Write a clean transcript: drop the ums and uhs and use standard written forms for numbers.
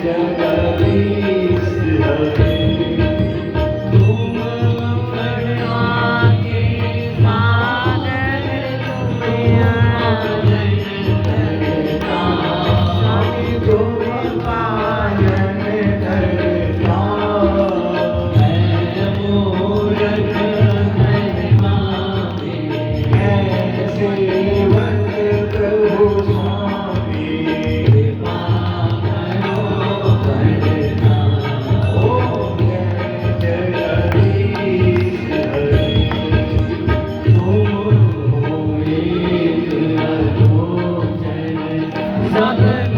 जगदीश हरे तुम अमर के सागर तुम आनंद करता स्वामी तुम पालन करता मैं मूरख महिमा में सेवक प्रभु स्वामी कृपा करो करना ओम जय जगदीश हरे तुम हो एक अगोचर सब